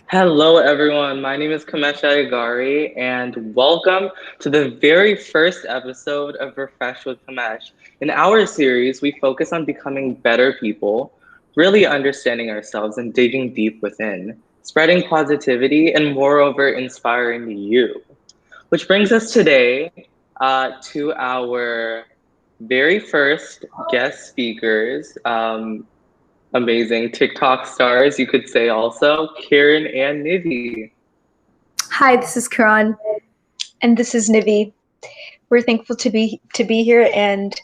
Hello, everyone. My name is Kamesh Ayyagari, and welcome to the very first episode of Refresh with Kamesh. In our series, we focus on becoming better people, really understanding ourselves and digging deep within, spreading positivity, and moreover, inspiring you. Which brings us today to our very first guest speakers. Amazing TikTok stars, you could say also, Kiran and Nivi. Hi, this is Kiran. And this is Nivi. We're thankful to be here and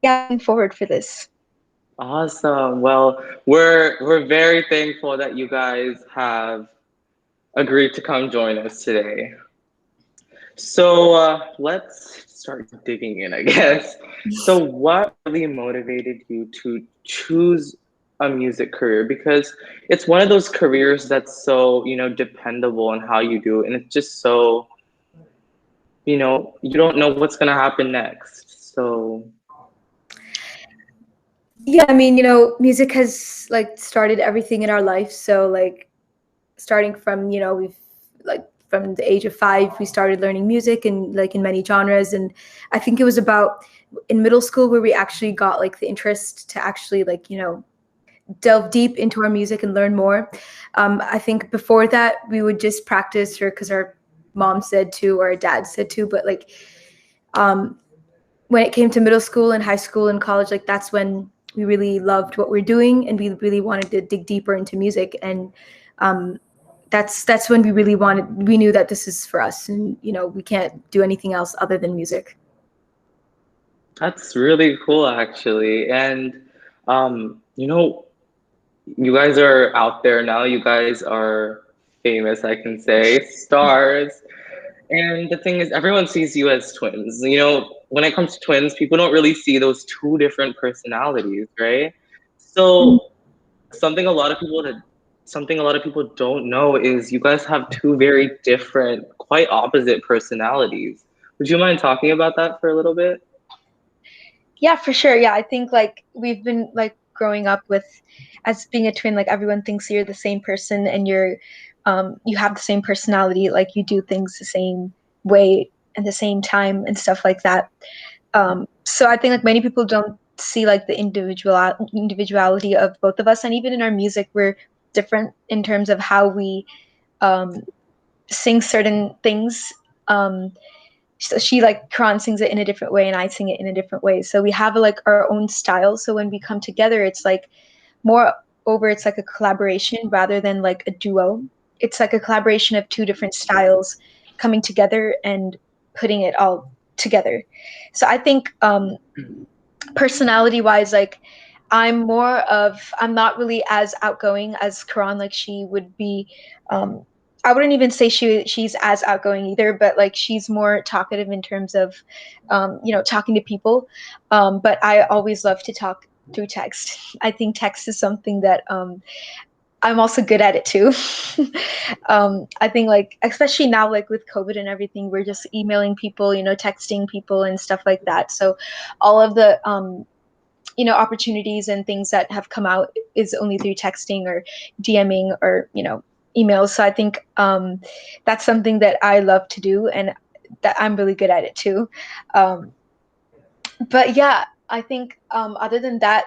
yeah, looking forward for this. Awesome. Well, we're very thankful that you guys have agreed to come join us today. So let's start digging in, I guess. So what really motivated you to choose a music career? Because it's one of those careers that's so, dependable on how you do it, and it's just so, you don't know what's gonna happen next. So Yeah, I mean, music has started everything in our life. So starting from, we've from the age of 5, we started learning music and in many genres. And I think it was about in middle school where we actually got the interest to actually delve deep into our music and learn more. I think before that we would just practice or because our mom said to or our dad said to, but um, when it came to middle school and high school and college, that's when we really loved what we're doing and we really wanted to dig deeper into music. And um, that's when we knew that this is for us, and we can't do anything else other than music. that's really cool, actually. And, you guys are out there now. You guys are famous, I can say, stars. And the thing is, everyone sees you as twins. When it comes to twins, people don't really see those two different personalities, right? So something a lot of people that something a lot of people don't know is you guys have two very different, quite opposite personalities. Would you mind talking about that for a little bit? Yeah, for sure. Yeah, I think we've been growing up with as being a twin, everyone thinks you're the same person and you have the same personality, you do things the same way and the same time and stuff like that. So I think many people don't see the individuality of both of us, and even in our music we're different in terms of how we um sing certain things. So she Kron sings it in a different way and I sing it in a different way, so we have our own style. So when we come together, it's more over, it's a collaboration rather than a duo. It's a collaboration of two different styles coming together and putting it all together. So I think personality wise, I'm not really as outgoing as Karan. She would be. I wouldn't even say she's as outgoing either, but she's more talkative in terms of talking to people. But I always love to talk through text. I think text is something that I'm also good at it too. I think especially now with COVID and everything, we're just emailing people, texting people and stuff like that. So all of the opportunities and things that have come out is only through texting or DMing or emails. So I think that's something that I love to do and that I'm really good at it too. Um, but yeah, I think other than that,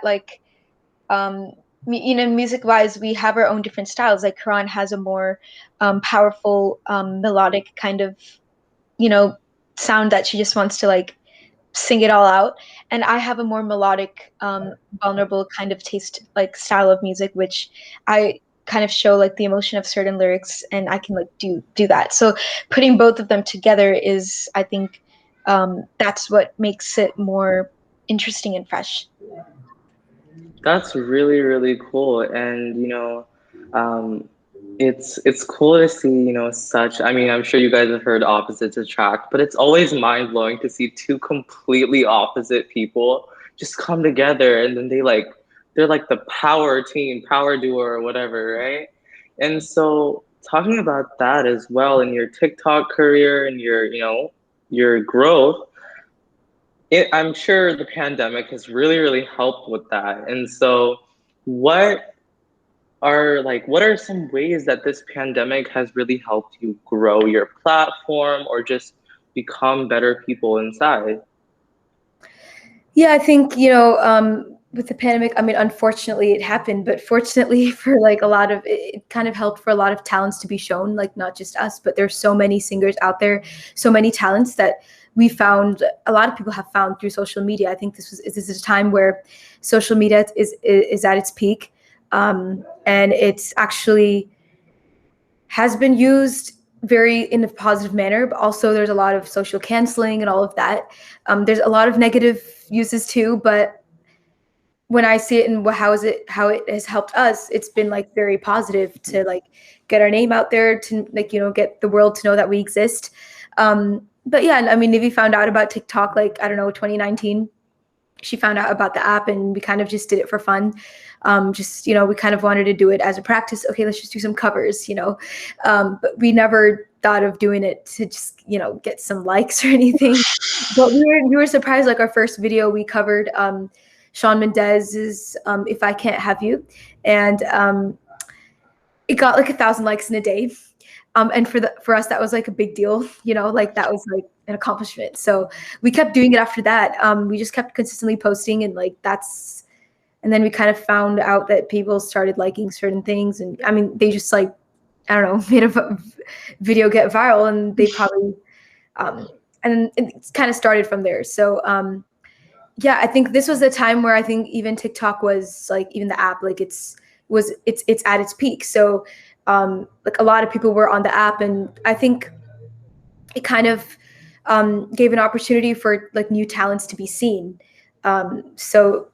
um, music wise, we have our own different styles. Karan has a more powerful melodic kind of you know sound that she just wants to sing it all out, and I have a more melodic vulnerable kind of taste, style of music, which I kind of show the emotion of certain lyrics, and I can do that. So putting both of them together is, I think, that's what makes it more interesting and fresh. That's really, really cool. And um, it's cool to see, such. I mean, I'm sure you guys have heard opposites attract, but it's always mind blowing to see two completely opposite people just come together and then they're like the power team, power duo or whatever, right? And so talking about that as well in your TikTok career and your growth, I'm sure the pandemic has really, really helped with that. And so, what are like, what are some ways that this pandemic has really helped you grow your platform or just become better people inside? Yeah, I think, with the pandemic, I mean, unfortunately it happened, but fortunately for like a lot of it kind of helped for a lot of talents to be shown, like not just us, but there's so many singers out there, so many talents that we found, a lot of people have found through social media. I think this is a time where social media is at its peak. And it's actually has been used very in a positive manner, but also there's a lot of social canceling and all of that. There's a lot of negative uses too, but when I see it and how it has helped us, it's been like very positive to like get our name out there, to like get the world to know that we exist. But yeah, I mean, Nivi found out about TikTok like, I don't know, 2019. She found out about the app and we kind of just did it for fun. Just we kind of wanted to do it as a practice. Okay, let's just do some covers, but we never thought of doing it to just get some likes or anything. But we were surprised. Like our first video, we covered Shawn Mendes's "If I Can't Have You," and it got like 1,000 likes in a day. And for us, that was like a big deal, like that was like an accomplishment. So we kept doing it after that. We just kept consistently posting, and like and then we kind of found out that people started liking certain things, and I mean, they just like, I don't know, made a video get viral, and they probably, and it kind of started from there. So yeah, I think this was the time where I think even TikTok was like, even the app, like it's at its peak. So like a lot of people were on the app, and I think it kind of gave an opportunity for like new talents to be seen. So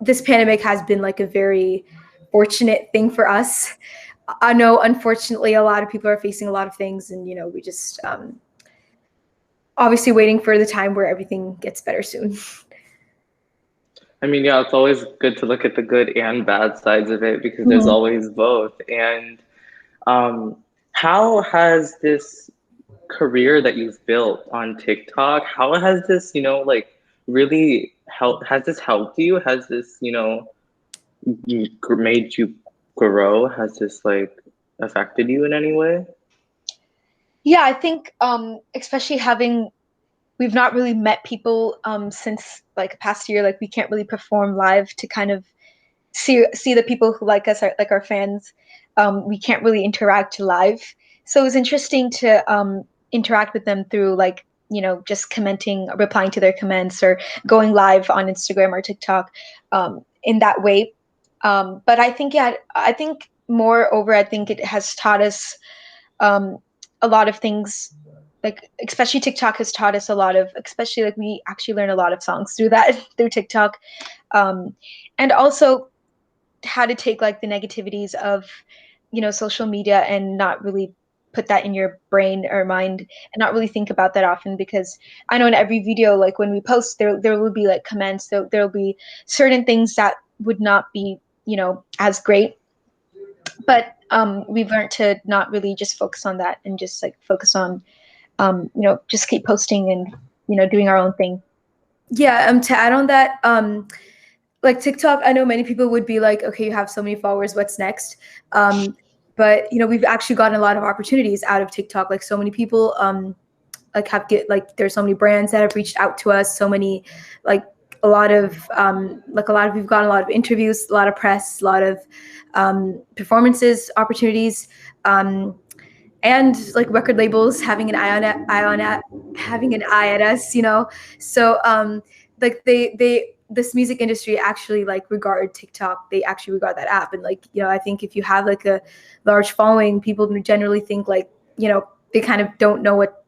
this pandemic has been like a very fortunate thing for us. I know, unfortunately, a lot of people are facing a lot of things, and we just obviously waiting for the time where everything gets better soon. I mean, yeah, it's always good to look at the good and bad sides of it because there's Mhm. always both. And um, how has this career that you've built on TikTok, how has this, like really has this helped you? Has this, made you grow? Has this like affected you in any way? Yeah, I think especially having we've not really met people since like past year, like we can't really perform live to kind of see the people who like us, like our fans. We can't really interact live, so it was interesting to interact with them through like just commenting, replying to their comments, or going live on Instagram or TikTok in that way. But I think, yeah, I think moreover, I think it has taught us um, a lot of things. Like especially TikTok has taught us a lot of, especially like we actually learn a lot of songs through that through TikTok, um, and also how to take like the negativities of social media and not really put that in your brain or mind, and not really think about that often, because I know in every video, like when we post, there will be like comments, there will be certain things that would not be as great, but we've learned to not really just focus on that and just like focus on just keep posting and doing our own thing. Yeah, to add on that, like TikTok, I know many people would be like, okay, you have so many followers, what's next? But we've actually gotten a lot of opportunities out of TikTok. Like so many people like there's so many brands that have reached out to us, so many like a lot of we've gotten a lot of interviews, a lot of press, a lot of performances opportunities. And like record labels having an having an eye at us, so like this music industry actually like regard TikTok, they actually regard that app, and like I think if you have like a large following, people generally think like they kind of don't know what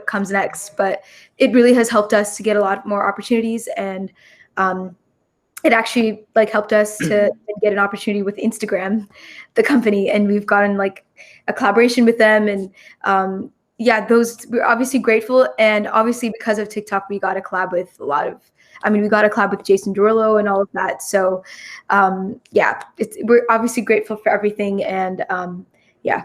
comes next, but it really has helped us to get a lot more opportunities, and it actually like helped us to get an opportunity with Instagram, the company, and we've gotten like a collaboration with them, and yeah, those we're obviously grateful, and obviously because of TikTok, we got a collab with a lot of. I mean, we got a collab with Jason Derulo and all of that. So, yeah, we're obviously grateful for everything, and yeah.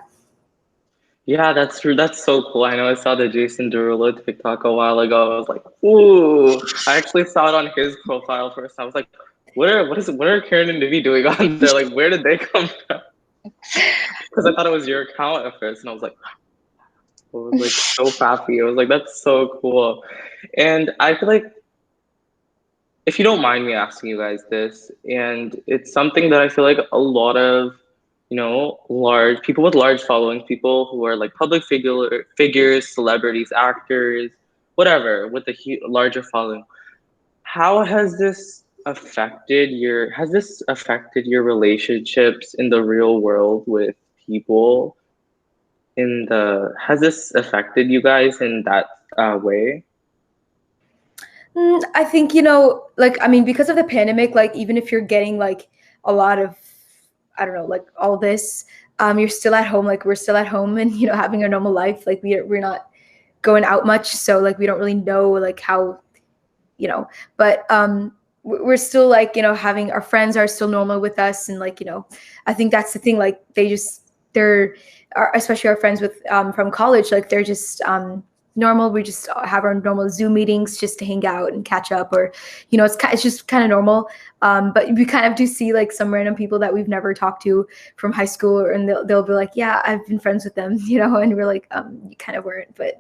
Yeah, that's true. That's so cool. I know I saw the Jason Derulo TikTok a while ago. I was like, ooh. I actually saw it on his profile first. I was like, what are Kiran and Nivi doing on there? Like, where did they come from? Because I thought it was your account at first, and I was like, I was like so happy. I was like, that's so cool. And I feel like, if you don't mind me asking you guys this, and it's something that I feel like a lot of, large people with large followings, people who are like public figures, celebrities, actors, whatever, with a larger following, how has this affected your relationships in the real world with people? Has this affected you guys in that way? I think, like, I mean, because of the pandemic, like, even if you're getting like a lot of, I don't know, like all this, you're still at home. Like, we're still at home and, having our normal life. Like, we're not going out much. So, like, we don't really know, like, how, but we're still like, having our friends are still normal with us. And, like, I think that's the thing. Like, especially our friends with from college, like, they're just normal. We just have our normal Zoom meetings just to hang out and catch up, or it's just kind of normal. But we kind of do see like some random people that we've never talked to from high school, and they'll be like, yeah, I've been friends with them, and we're like, you kind of weren't, but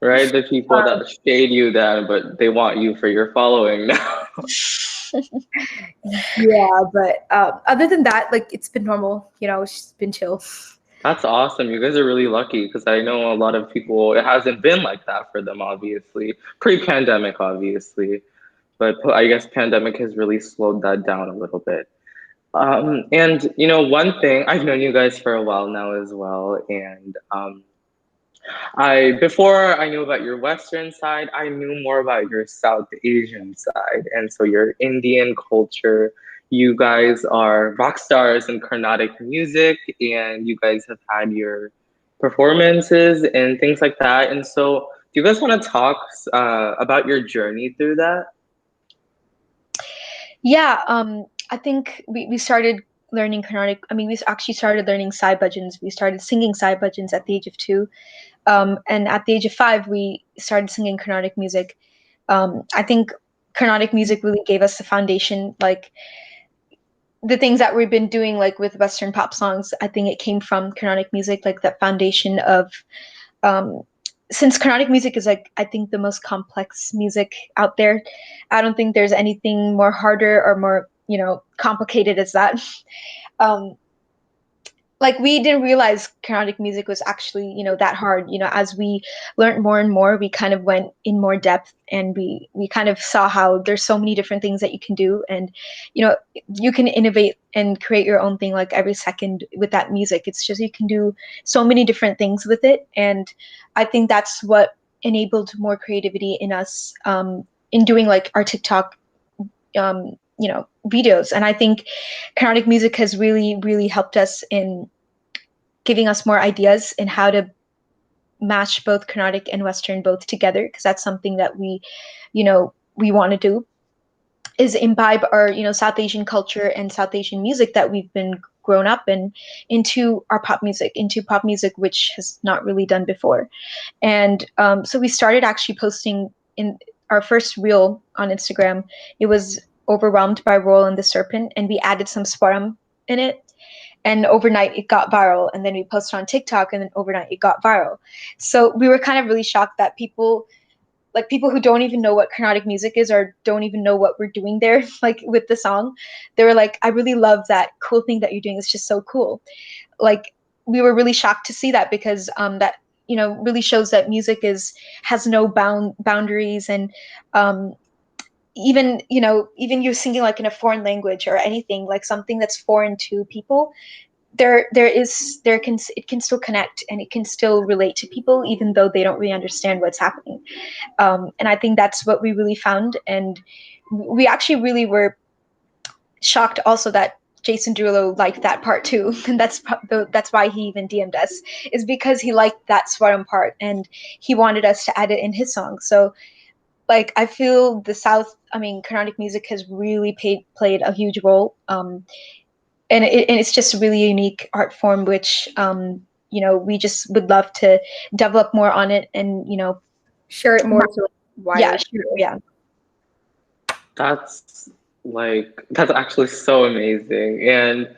Right? The people that shade you then, but they want you for your following now. yeah. But other than that, like, it's been normal. It's just been chill. That's awesome. You guys are really lucky because I know a lot of people, it hasn't been like that for them, obviously. Pre-pandemic, obviously. But I guess pandemic has really slowed that down a little bit. And one thing, I've known you guys for a while now as well, and before I knew about your Western side, I knew more about your South Asian side. And so your Indian culture, you guys are rock stars in Carnatic music, and you guys have had your performances and things like that. And so, do you guys want to talk about your journey through that? Yeah, I think we started learning Carnatic. I mean, we actually started learning Sai bhajans. We started singing Sai bhajans at the age of 2. And at the age of 5, we started singing Carnatic music. I think Carnatic music really gave us the foundation, like the things that we've been doing, like with Western pop songs. I think it came from Carnatic music, like that foundation of, um, since Carnatic music is like, I think, the most complex music out there. I don't think there's anything more harder or more, complicated as that. um, like, we didn't realize Carnatic music was actually, that hard. As we learned more and more, we kind of went in more depth, and we kind of saw how there's so many different things that you can do, and you can innovate and create your own thing like every second with that music. It's just, you can do so many different things with it, and I think that's what enabled more creativity in us, in doing like our TikTok videos. And I think Carnatic music has really, really helped us in giving us more ideas in how to match both Carnatic and Western both together, because that's something that we want to do, is imbibe our South Asian culture and South Asian music that we've been grown up in into our pop music, which has not really done before. And so we started actually posting in our first reel on Instagram. It was Overwhelmed by Roll and the Serpent, and we added some Swaram in it. And overnight it got viral. And then we posted on TikTok, and then overnight it got viral. So we were kind of really shocked that people who don't even know what Carnatic music is, or don't even know what we're doing there, like with the song, they were like, I really love that cool thing that you're doing. It's just so cool. Like, we were really shocked to see that, because that really shows that music has no boundaries. And even you're singing like in a foreign language or anything, like something that's foreign to people, it can still connect, and it can still relate to people even though they don't really understand what's happening. And I think that's what we really found. And we actually really were shocked also that Jason Derulo liked that part too. And that's why he even DM'd us, is because he liked that Swaram part, and he wanted us to add it in his song. So, like, I feel Carnatic music has really played a huge role. And it's just a really unique art form, which we just would love to develop more on it, and share it more to wider. Yeah, sure, yeah. That's Like, that's actually so amazing. And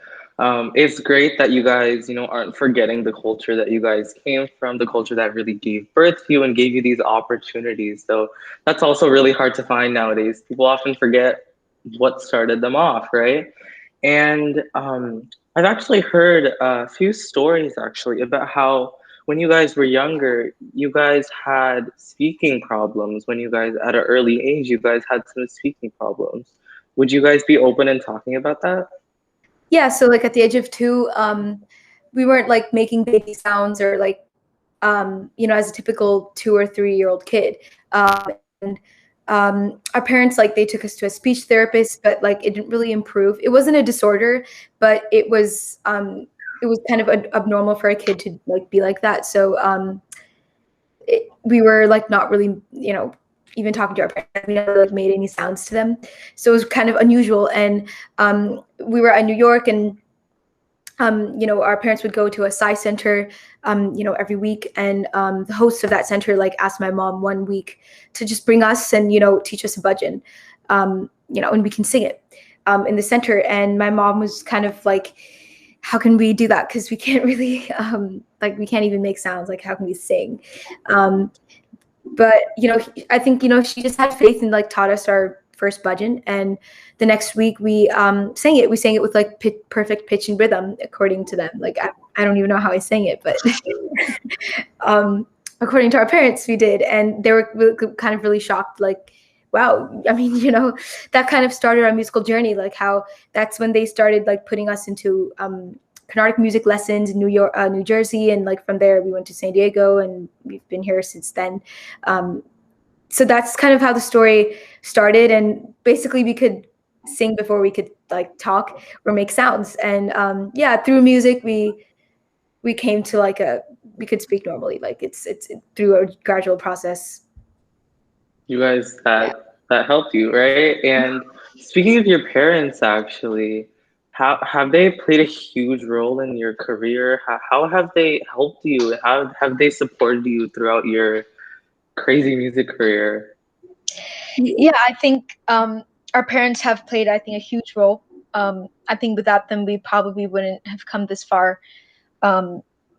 it's great that you guys, aren't forgetting the culture that you guys came from, the culture that really gave birth to you and gave you these opportunities. So that's also really hard to find nowadays. People often forget what started them off, right? And I've actually heard a few stories actually about how when you guys were younger, you guys had speaking problems. When you guys, at an early age, you guys had some speaking problems. Would you guys be open in talking about that? Yeah, so like at the age of 2, we weren't like making baby sounds or like as a typical 2 or 3 year old kid. And our parents, like, they took us to a speech therapist, but like it didn't really improve. It wasn't a disorder, but it was kind of abnormal for a kid to like be like that. So we were like not really, even talking to our parents. We never like made any sounds to them, so it was kind of unusual. And we were in New York, and our parents would go to a Psy center, every week. And the host of that center like asked my mom one week to just bring us and, teach us a bhajan, and we can sing it in the center. And my mom was kind of like, how can we do that? Because we can't really, like, we can't even make sounds. Like, how can we sing? But, I think, she just had faith and like taught us our first bhajan. And the next week we sang it. We sang it with like perfect pitch and rhythm, according to them. Like, I don't even know how I sang it, but according to our parents, we did. And they were kind of really shocked, like, wow, I mean, that kind of started our musical journey. Like, how that's when they started like putting us into Carnatic music lessons in New York, New Jersey. And like from there we went to San Diego, and we've been here since then. So that's kind of how the story started. And basically we could sing before we could like talk or make sounds. And yeah, through music we came to like we could speak normally. Like it's through a gradual process. You guys, that helped you, right? And speaking of your parents, actually, how have they played a huge role in your career? How have they helped you? How have they supported you throughout your crazy music career? Yeah, I think our parents have played, I think, a huge role. I think without them, we probably wouldn't have come this far.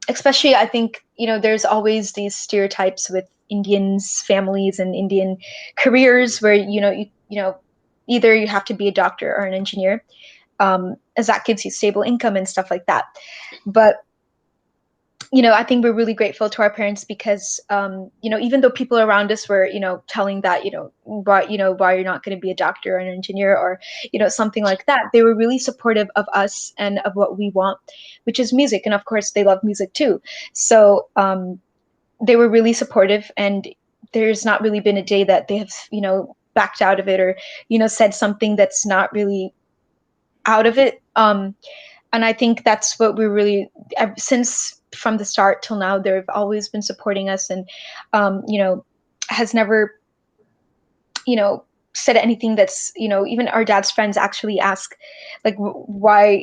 Especially, I think, there's always these stereotypes with Indians, families, and Indian careers where, either you have to be a doctor or an engineer, as that gives you stable income and stuff like that. But I think we're really grateful to our parents because, even though people around us were, telling that, why you're not going to be a doctor or an engineer or, something like that, they were really supportive of us and of what we want, which is music. And of course, they love music too. So they were really supportive, and there's not really been a day that they have, backed out of it or, said something that's not really out of it. And I think that's what we really, since from the start till now, they've always been supporting us, and has never said anything that's, even our dad's friends actually ask, like, why,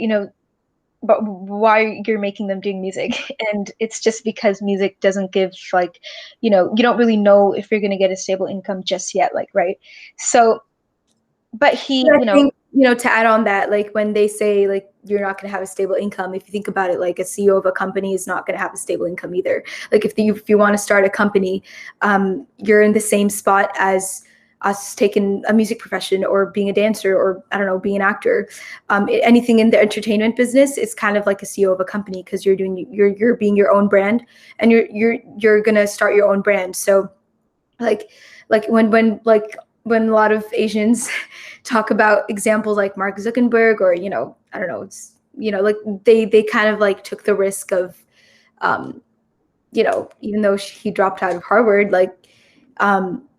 but why you're making them doing music. And it's just because music doesn't give, like, you don't really know if you're going to get a stable income just yet, like, right? So but he, I think, to add on that, like when they say like you're not going to have a stable income, if you think about it, like a CEO of a company is not going to have a stable income either. Like if you want to start a company, you're in the same spot as us taking a music profession or being a dancer or, I don't know, being an actor. Anything in the entertainment business is kind of like a CEO of a company, because you're being your own brand, and you're going to start your own brand. So like when a lot of Asians talk about examples like Mark Zuckerberg, or, I don't know, it's, like they kind of like took the risk of, even though he dropped out of Harvard, like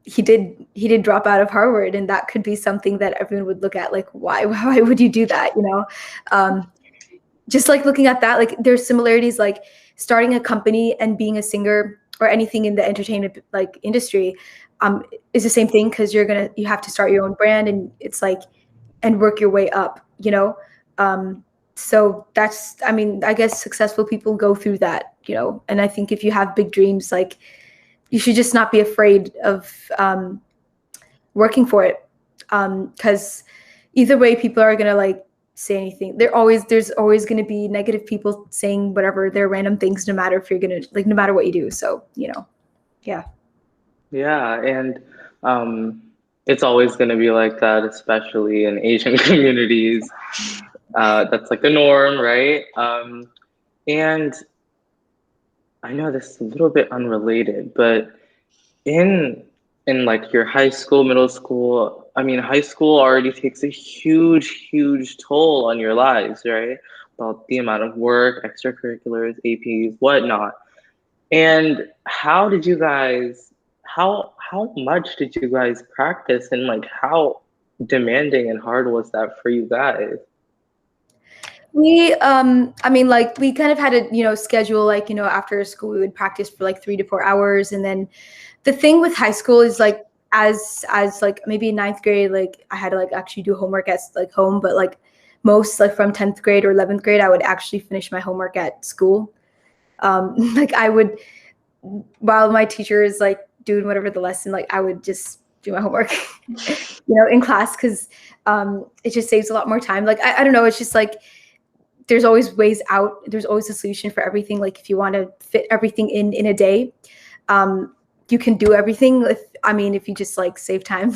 he did drop out of Harvard, and that could be something that everyone would look at like, why would you do that? Just like looking at that, like there's similarities, like starting a company and being a singer or anything in the entertainment like industry is the same thing, because you have to start your own brand, and it's like, and work your way up, so that's, I mean, I guess successful people go through that, and I think if you have big dreams, like you should just not be afraid of working for it, because either way, people are gonna like say anything. There's always gonna be negative people saying whatever their random things, no matter if you're gonna like, no matter what you do. So yeah. Yeah, and um, it's always going to be like that, especially in Asian communities. That's like the norm, right? And I know this is a little bit unrelated, but in in like your high school, middle school, I mean, high school already takes a huge, huge toll on your lives, right? About the amount of work, extracurriculars, APs, whatnot. And how much did you guys practice, and like how demanding and hard was that for you guys? I mean, like we kind of had a, schedule, like, after school we would practice for like 3 to 4 hours. And then the thing with high school is like, as like maybe in ninth grade, like I had to like actually do homework at like home, but like most like from 10th grade or 11th grade, I would actually finish my homework at school. Like I would, while my teacher is like doing whatever the lesson, like I would just do my homework, in class, because it just saves a lot more time. Like I don't know, it's just like there's always ways out. There's always a solution for everything. Like if you want to fit everything in a day, you can do everything. If you just like save time,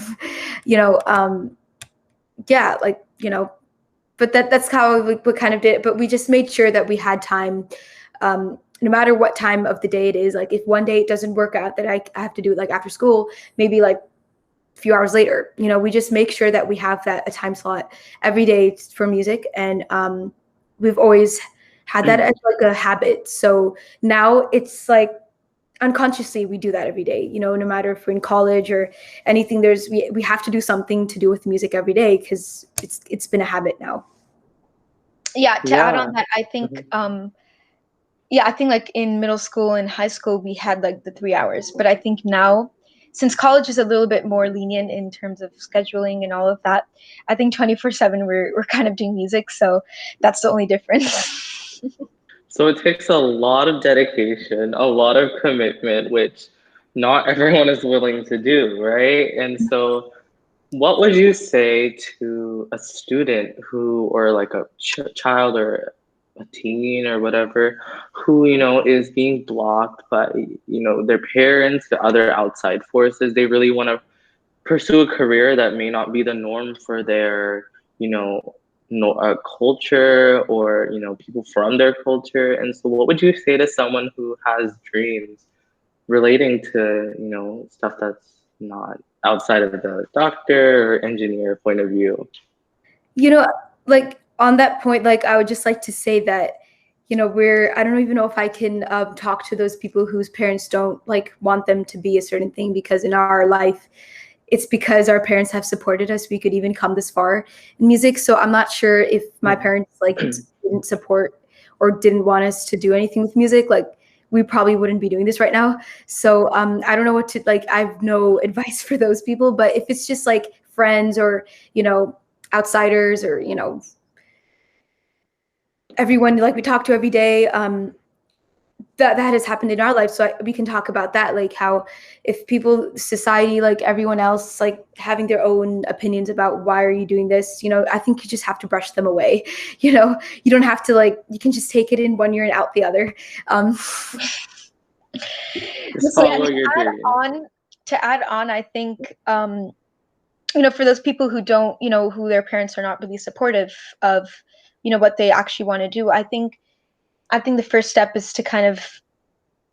you know, yeah, like, but that's how we kind of did it. But we just made sure that we had time, no matter what time of the day it is. Like if one day it doesn't work out, that I have to do it like after school, maybe like a few hours later, we just make sure that we have a time slot every day for music. And we've always had that as like a habit. So now it's like unconsciously we do that every day, no matter if we're in college or anything. We have to do something to do with music every day, because it's been a habit now. Yeah, to add on Yeah. that, I think Mhm. I think like in middle school and high school we had like the 3 hours, but I think now, since college is a little bit more lenient in terms of scheduling and all of that, I think 24/7 we're kind of doing music, so that's the only difference. So it takes a lot of dedication, a lot of commitment, which not everyone is willing to do, right? And so, what would you say to a student who, or like a child or a teen or whatever, who, is being blocked by, their parents, the other outside forces? They really want to pursue a career that may not be the norm for their, you know, no, culture, or people from their culture. And so, what would you say to someone who has dreams relating to stuff that's not outside of the doctor or engineer point of view? you know like on that point, like I would just like to say that, I don't even know if I can talk to those people whose parents don't like want them to be a certain thing, because in our life it's because our parents have supported us, we could even come this far in music. So I'm not sure if my parents like didn't support or didn't want us to do anything with music, like we probably wouldn't be doing this right now. So I don't know what to like. I have no advice for those people. But if it's just like friends or outsiders, or everyone like we talk to every day, that has happened in our life. So we can talk about that, like how if people, society, like everyone else, like having their own opinions about why are you doing this, I think you just have to brush them away. You don't have to, like, you can just take it in one ear and out the other. Just So, and follow your dream. to add on, I think for those people who don't, who their parents are not really supportive of, what they actually want to do, I think the first step is to kind of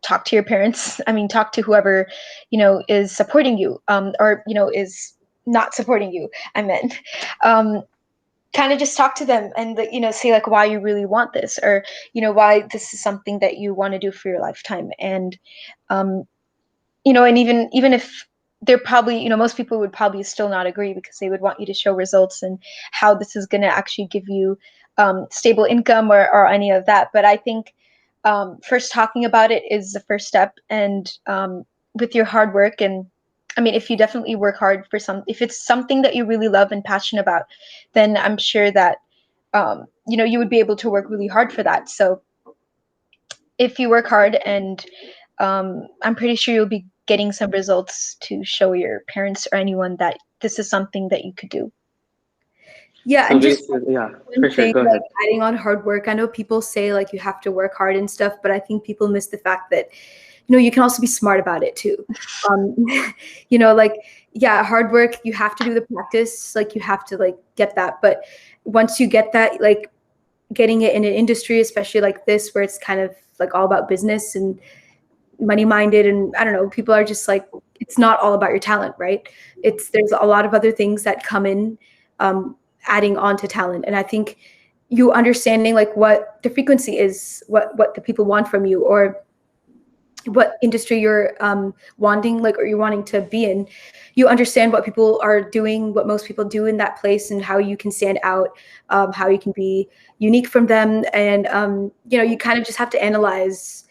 talk to your parents. I mean, talk to whoever, is supporting you, or, is not supporting you. I meant, kind of just talk to them and, say like why you really want this, or, why this is something that you want to do for your lifetime. And, um, and even if they're probably, most people would probably still not agree, because they would want you to show results and how this is going to actually give you stable income, or any of that. But I think first talking about it is the first step. And with your hard work, and I mean, if you definitely work hard for if it's something that you really love and passionate about, then I'm sure that you would be able to work really hard for that. So if you work hard, and I'm pretty sure you'll be getting some results to show your parents or anyone that this is something that you could do. Yeah, So and just basically, yeah, for one sure. thing, Go like ahead. adding on hard work. I know people say like you have to work hard and stuff, but I think people miss the fact that, you can also be smart about it too. Um, like, yeah, hard work, you have to do the practice, like you have to like get that. But once you get that, like getting it in an industry, especially like this, where it's kind of like all about business and money minded, and I don't know, people are just like, it's not all about your talent, right? There's a lot of other things that come in, um, adding on to talent. And I think you understanding like what the frequency is, what the people want from you, or what industry you're wanting, like, or you're wanting to be in, you understand what people are doing, what most people do in that place, and how you can stand out, how you can be unique from them. And you kind of just have to analyze,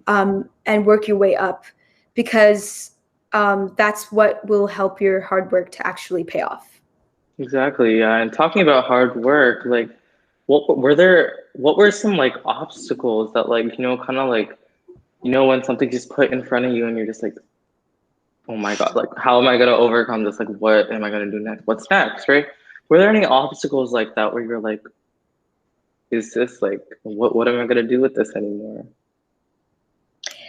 and work your way up, because that's what will help your hard work to actually pay off. Exactly. Yeah. And talking about hard work, like, what were some like obstacles that like, kind of like, when something just put in front of you and you're just like, oh my God, like, how am I going to overcome this? Like, what am I going to do next? What's next? Right. Were there any obstacles like that where you're like, is this like, what am I going to do with this anymore?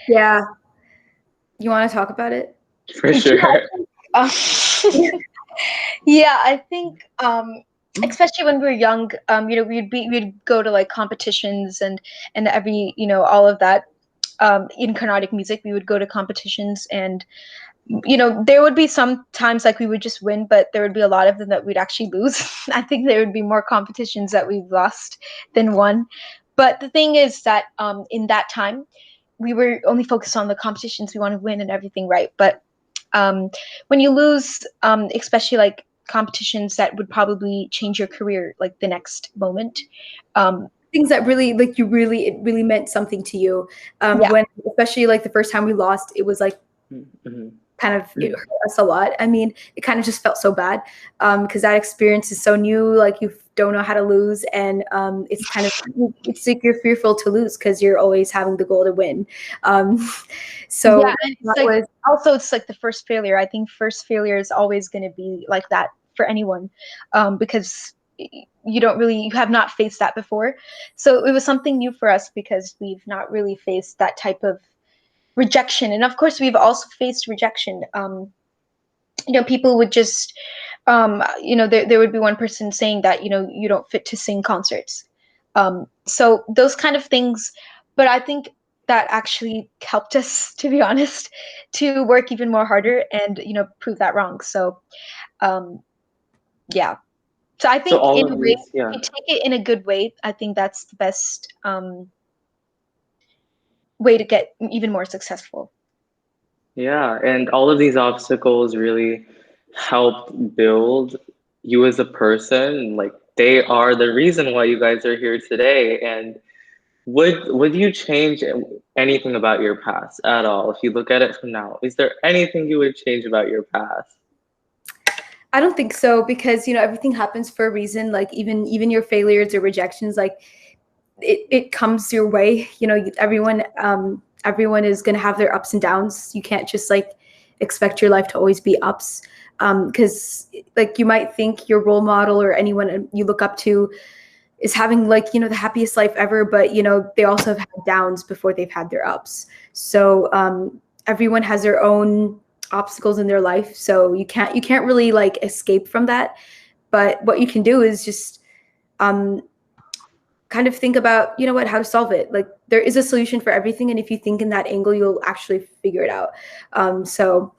Yeah. You want to talk about it? For sure. Um, yeah, I think especially when we were young, we'd go to like competitions and every all of that. In Carnatic music, we would go to competitions, and there would be some times like we would just win, but there would be a lot of them that we'd actually lose. I think there would be more competitions that we've lost than won. But the thing is that in that time, we were only focused on the competitions. We want to win and everything, right? But um, when you lose, especially like competitions that would probably change your career, like the next moment. Things that really, like, it really meant something to you, Yeah, when, especially like the first time we lost, it was like Mm-hmm. kind of, it hurt us a lot. I mean, it kind of just felt so bad, because that experience is so new, like you don't know how to lose. And it's kind of, it's like you're fearful to lose because you're always having the goal to win. um, yeah, so and it's that like was, also it's like the first failure. I think first failure is always going to be like that for anyone, because you have not faced that before. So it was something new for us because we've not really faced that type of rejection, and of course we've also faced rejection. People would just there would be one person saying that you don't fit to sing concerts, so those kind of things. But I think that actually helped us, to be honest, to work even more harder and prove that wrong. So um yeah, so I So think all in a of way, these, yeah. if you take it in a good way, I think that's the best way to get even more successful. Yeah, and all of these obstacles really helped build you as a person. Like they are the reason why you guys are here today. And would you change anything about your past at all if you look at it from now? Is there anything you would change about your past? I don't think so, because everything happens for a reason. Like, even your failures or rejections, like it comes your way. Everyone is going to have their ups and downs. You can't just like expect your life to always be ups, because like you might think your role model or anyone you look up to is having, like, the happiest life ever, but they also have had downs before they've had their ups. So everyone has their own obstacles in their life, so you can't really like escape from that. But what you can do is just um kind of think about, how to solve it. Like, there is a solution for everything, and if you think in that angle, you'll actually figure it out. So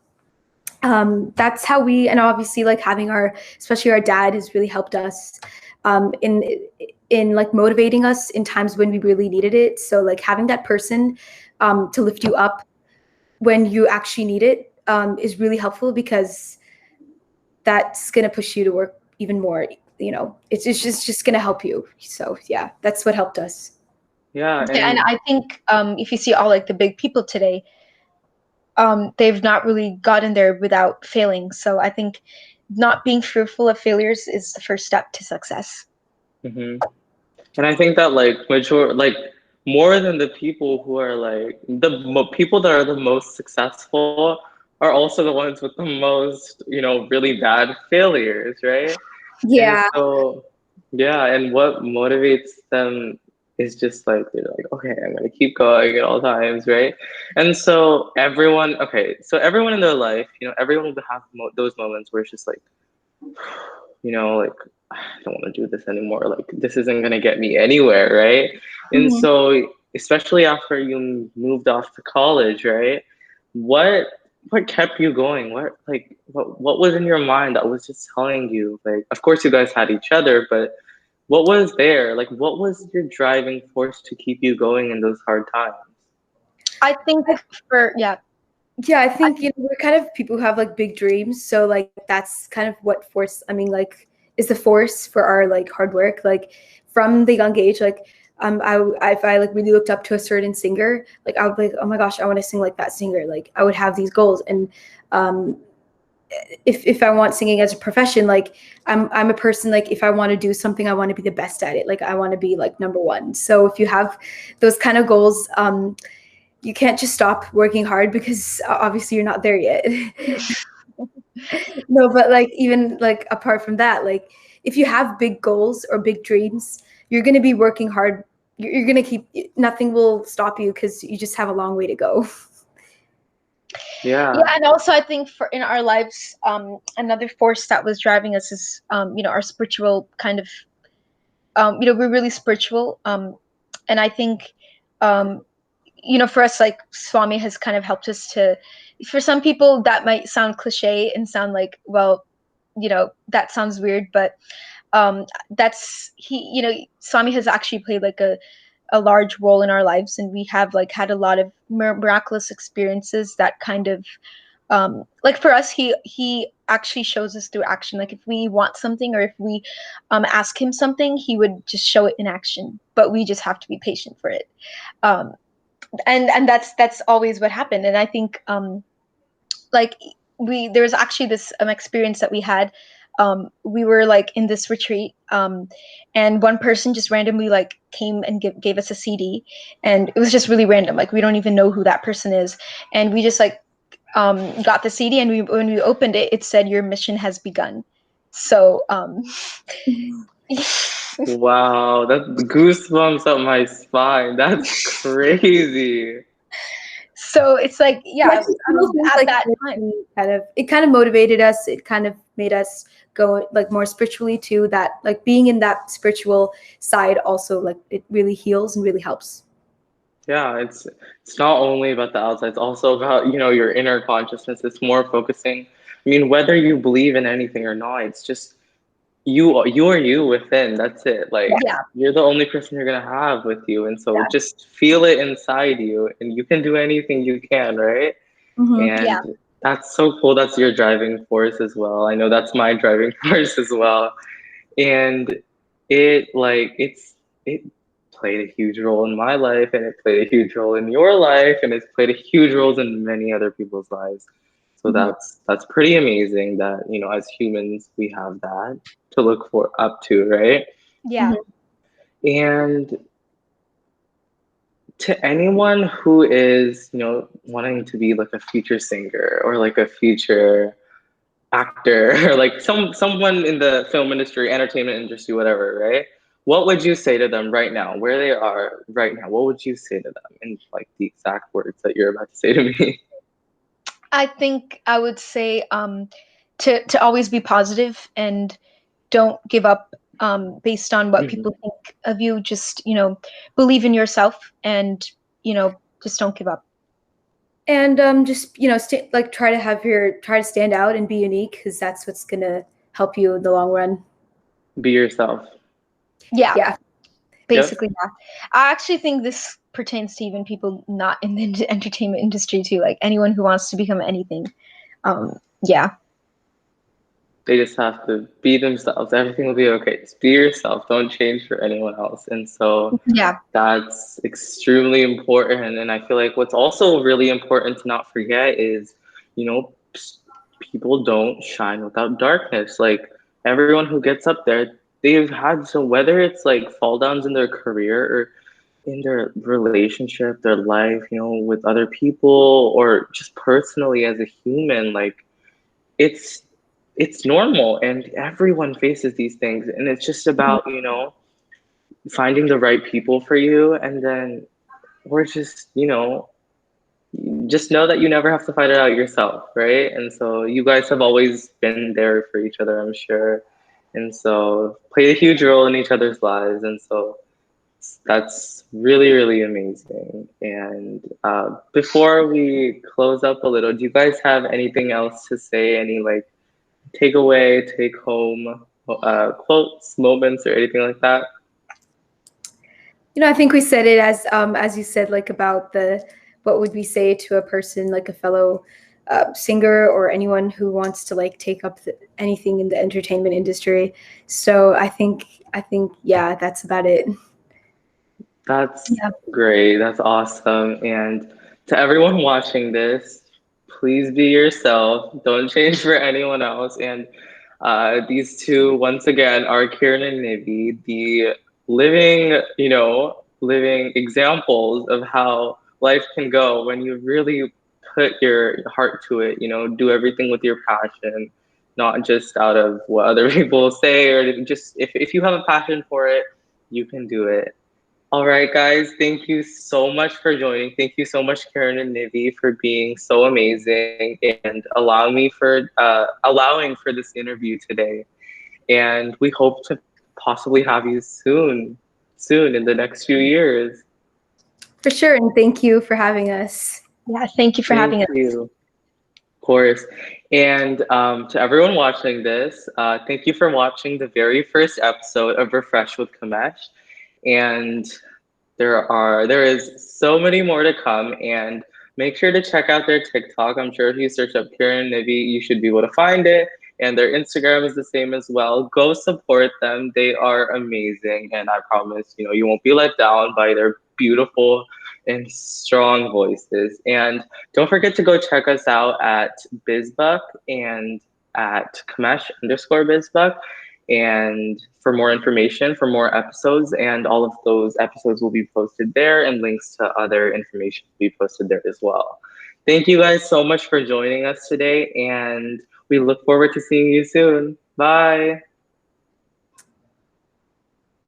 that's how and obviously, like, having especially our dad has really helped us, in like motivating us in times when we really needed it. So like having that person to lift you up when you actually need it, is really helpful, because that's going to push you to work even more. It's just going to help you. So yeah, that's what helped us. Yeah, Yeah, and and I think if you see all like the big people today, they've not really gotten there without failing. So I think not being fearful of failures is the first step to success. mhm. And I think that like like more than the people who are like people that are the most successful are also the ones with the most, really bad failures, right? And Yeah. so Yeah, and what motivates them is just like they're like, okay, I'm gonna keep going at all times, right? And so everyone, okay, so everyone in their life, everyone will have those moments where it's just like, like I don't want to do this anymore. Like this isn't gonna get me anywhere, right? And Mhm. so, especially after you moved off to college, right? What what kept you going? What was in your mind that was just telling you, like, of course you guys had each other, but what was there? Like, what was your driving force to keep you going in those hard times? I think for yeah, Yeah, I I think we're kind of people who have like big dreams, so like that's kind of what force. I mean, like is the force for our like hard work. Like from the young age, like if I like really looked up to a certain singer, like I would be like, oh my gosh, I want to sing like that singer. Like I would have these goals, and um, if I want singing as a profession, like I'm a person like if I want to do something, I want to be the best at it. Like I want to be like number one. So if you have those kind of goals, you can't just stop working hard because obviously you're not there yet. No, but like even like apart from that, like if you have big goals or big dreams, you're going to be working hard. You're going to keep, nothing will stop you because you just have a long way to go. yeah, Yeah. and also I think for in our lives, another force that was driving us is our spiritual kind of we're really spiritual. And I think um for us, like Swami has kind of helped us to, for some people that might sound cliche and sound like, well, that sounds weird, but that's he, Swami has actually played like a large role in our lives, and we have like had a lot of miraculous experiences that kind of like for us, he actually shows us through action. Like if we want something or if we ask him something, he would just show it in action, but we just have to be patient for it. um and that's always what happened. And I think like we there was actually this experience that we had. We were like in this retreat, and one person just randomly like came and gave us a CD, and it was just really random. Like we don't even know who that person is, and we just like got the CD, and when we opened it, it said your mission has begun. So Wow, that's goosebumps up my spine. That's crazy. so it's like yeah, Yeah, just little things at like that that time. it kind of motivated us. It kind of made us go like more spiritually too. That like being in that spiritual side also like it really heals and really helps. Yeah, it's not only about the outside, it's also about, your inner consciousness. It's more focusing. I mean, whether you believe in anything or not, it's just you are you within. That's it. Like Yeah, you're the only person you're gonna have with you. And so yeah, just feel it inside you and you can do anything you can, right? Mm-hmm. yeah, And that's so cool. That's your driving force as well. I know that's my driving force as well. And it played a huge role in my life and it played a huge role in your life and it's played a huge role in many other people's lives. So Mm-hmm. that's pretty amazing that, as humans we have that to look for up to, right? yeah. Mm-hmm. And to anyone who is, wanting to be like a future singer or like a future actor or like someone in the film industry, entertainment industry, whatever, right? What would you say to them right now, where they are right now? What would you say to them in like the exact words that you're about to say to me? I think I would say to always be positive and don't give up based on what Mhm. people think of you. Just believe in yourself, and just don't give up. And just like try to stand out and be unique because that's what's gonna help you in the long run. Be yourself. Yeah, Yeah. Yep. basically, yeah. I actually think this pertains to even people not in the entertainment industry too. Like anyone who wants to become anything. Yeah, They just have to be themselves. Everything will be okay. Just be yourself. Don't change for anyone else. And so yeah, that's extremely important. And I feel like what's also really important to not forget is, you know, people don't shine without darkness. Like everyone who gets up there, they've had so whether it's like fall downs in their career or in their relationship, their life, with other people or just personally as a human, like it's it's normal and everyone faces these things. And it's just about, finding the right people for you. And then we're just, just know that you never have to fight it out yourself, right? And so you guys have always been there for each other, I'm sure. And so play a huge role in each other's lives. And so that's really, really amazing. And before we close up a little, do you guys have anything else to say? Any like takeaway, take home quotes, moments, or anything like that? I think we said it as you said, like about the what would we say to a person, like a fellow singer or anyone who wants to like take up anything in the entertainment industry. So I think yeah, that's about it. That's Yeah. great. That's awesome. And to everyone watching this, please be yourself. Don't change for anyone else. And these two, once again, are Kiran and Nivi, the living examples of how life can go when you really put your heart to it, do everything with your passion, not just out of what other people say, or just if you have a passion for it, you can do it. All right, guys, thank you so much for joining. Thank you so much, Karen and Nivi, for being so amazing and allowing for this interview today. And we hope to possibly have you soon in the next few years. For sure, and thank you for having us. Yeah, thank you for having Thank us. you. Of course. And to everyone watching this, thank you for watching the very first episode of Refresh with Kamesh. And there is so many more to come, and make sure to check out their TikTok. I'm sure if you search up Kiran Nivi, you should be able to find it. And their Instagram is the same as well. Go support them. They are amazing, and I promise, you won't be let down by their beautiful and strong voices. And don't forget to go check us out at BizBuck and at Kamesh_BizBuck. And for more information, for more episodes, and all of those episodes will be posted there, and links to other information will be posted there as well. Thank you guys so much for joining us today, and we look forward to seeing you soon. Bye.